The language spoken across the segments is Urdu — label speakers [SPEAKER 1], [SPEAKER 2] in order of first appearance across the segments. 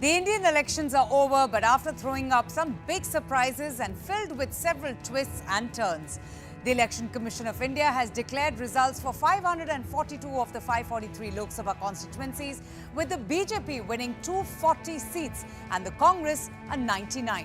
[SPEAKER 1] The Indian elections are over, but after throwing up some big surprises and filled with several twists and turns. The Election Commission of India has declared results for 542 of the 543 Lok Sabha constituencies, with the BJP winning 240 seats and the Congress a 99.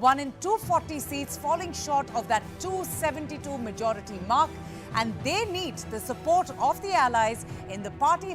[SPEAKER 1] won in 240 seats, falling short of that 272 majority mark, and they need the support of the allies in the party.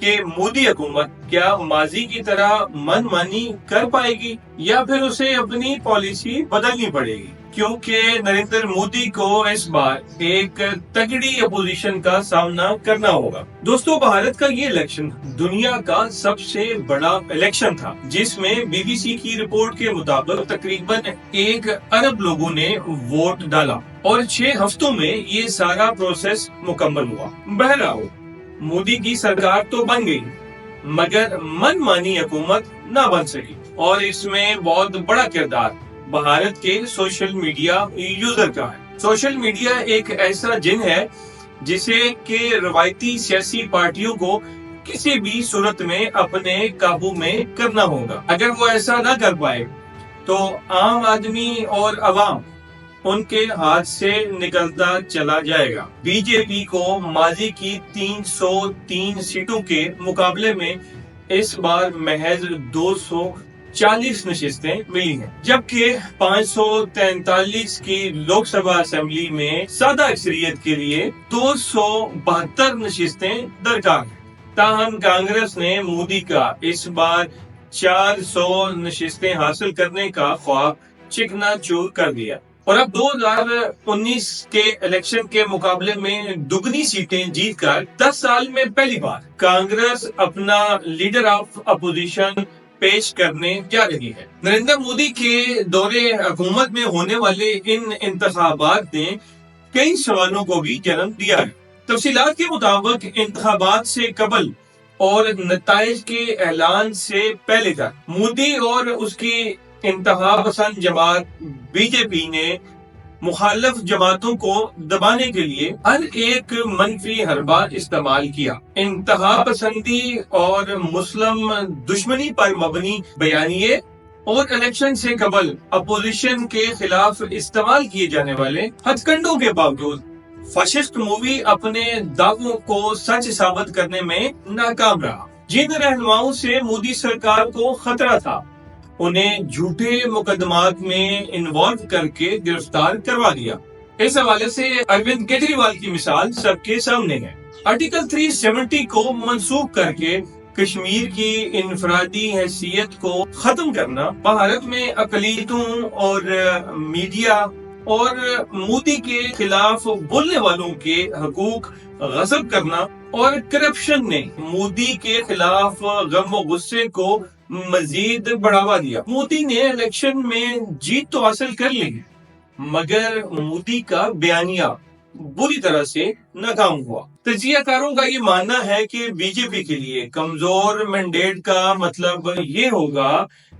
[SPEAKER 2] کہ مودی حکومت کیا ماضی کی طرح من مانی کر پائے گی یا پھر اسے اپنی پالیسی بدلنی پڑے گی، کیونکہ نریندر مودی کو اس بار ایک تگڑی اپوزیشن کا سامنا کرنا ہوگا۔ دوستو، بھارت کا یہ الیکشن دنیا کا سب سے بڑا الیکشن تھا، جس میں بی بی سی کی رپورٹ کے مطابق تقریباً 1 ارب لوگوں نے ووٹ ڈالا اور 6 ہفتوں میں یہ سارا پروسیس مکمل ہوا۔ بہرحال مودی کی سرکار تو بن گئی مگر من مانی حکومت نہ بن سکی، اور اس میں بہت بڑا کردار بھارت کے سوشل میڈیا یوزر کا ہے۔ سوشل میڈیا ایک ایسا جن ہے جسے کہ روایتی سیاسی پارٹیوں کو کسی بھی صورت میں اپنے قابو میں کرنا ہوگا۔ اگر وہ ایسا نہ کر پائے تو عام آدمی اور عوام ان کے ہاتھ سے نکلتا چلا جائے گا۔ بی جے پی کو ماضی کی 303 سیٹوں کے مقابلے میں اس بار محض 240 نشستیں ملی ہیں، جبکہ 543 کی لوک سبھا اسمبلی میں سادہ اکثریت کے لیے 272 نشستیں درکار ہیں۔ تاہم کانگریس نے مودی کا اس بار 400 نشستیں حاصل کرنے کا خواب چکنا چور کر دیا، اور اب 2019 کے الیکشن کے مقابلے میں دگنی سیٹیں جیت کر 10 سال میں پہلی بار کانگریس اپنا لیڈر آف اپوزیشن پیش کرنے جا رہی ہے۔ نریندر مودی کے دور حکومت میں ہونے والے ان انتخابات نے کئی سوالوں کو بھی جنم دیا ہے۔ تفصیلات کے مطابق انتخابات سے قبل اور نتائج کے اعلان سے پہلے تک مودی اور اس کی انتہا پسند جماعت بی جے پی نے مخالف جماعتوں کو دبانے کے لیے ہر ایک منفی حربہ استعمال کیا۔ انتہا پسندی اور مسلم دشمنی پر مبنی بیانیے اور الیکشن سے قبل اپوزیشن کے خلاف استعمال کیے جانے والے ہتھ کنڈوں کے باوجود فاشسٹ مووی اپنے دعووں کو سچ ثابت کرنے میں ناکام رہا۔ جن رہنماؤں سے مودی سرکار کو خطرہ تھا انہیں جھوٹے مقدمات میں انوالو کر کے گرفتار کروا دیا۔ اس حوالے سے اروند کیجریوال کی مثال سب کے سامنے ہے۔ آرٹیکل 370 کو منسوخ کر کے کشمیر کی انفرادی حیثیت کو ختم کرنا، بھارت میں اقلیتوں اور میڈیا اور مودی کے خلاف بولنے والوں کے حقوق غصب کرنا، اور کرپشن نے مودی کے خلاف غم و غصے کو مزید بڑھاوا دیا۔ مودی نے الیکشن میں جیت تو حاصل کر لی مگر مودی کا بیانیہ بری طرح سے ناکام ہوا۔ تجزیہ کاروں کا یہ ماننا ہے کہ بی جے پی کے لیے کمزور مینڈیٹ کا مطلب یہ ہوگا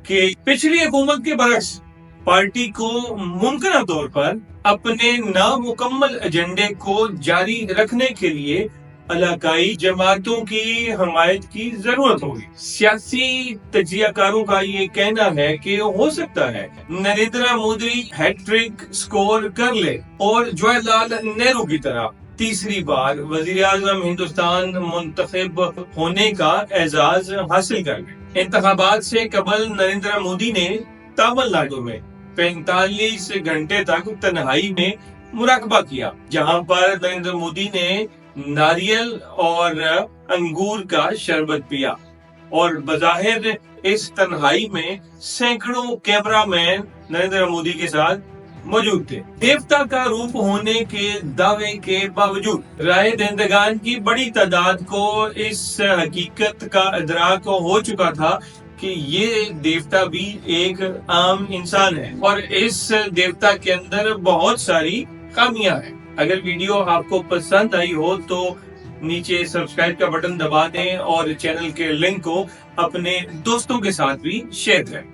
[SPEAKER 2] کہ پچھلی حکومت کے برعکس پارٹی کو ممکنہ طور پر اپنے نامکمل ایجنڈے کو جاری رکھنے کے لیے علاقائی جماعتوں کی حمایت کی ضرورت ہوگی۔ سیاسی تجزیہ کاروں کا یہ کہنا ہے کہ ہو سکتا ہے Narendra Modi hat trick score کر لے اور جواہر لال نہرو کی طرح تیسری بار وزیر اعظم ہندوستان منتخب ہونے کا اعزاز حاصل کر لے۔ انتخابات سے قبل نریندر مودی نے تامل ناڈو میں 45 گھنٹے تک تنہائی میں مراقبہ کیا، جہاں پر نریندر مودی نے ناریل اور انگور کا شربت پیا، اور بظاہر اس تنہائی میں سینکڑوں کیمرہ مین نریندر مودی کے ساتھ موجود تھے۔ دیوتا کا روپ ہونے کے دعوے کے باوجود رائے دہندگان کی بڑی تعداد کو اس حقیقت کا ادراک ہو چکا تھا کہ یہ دیوتا بھی ایک عام انسان ہے، اور اس دیوتا کے اندر بہت ساری خامیاں ہیں۔ اگر ویڈیو آپ کو پسند آئی ہو تو نیچے سبسکرائب کا بٹن دبا دیں اور چینل کے لنک کو اپنے دوستوں کے ساتھ بھی شیئر کریں۔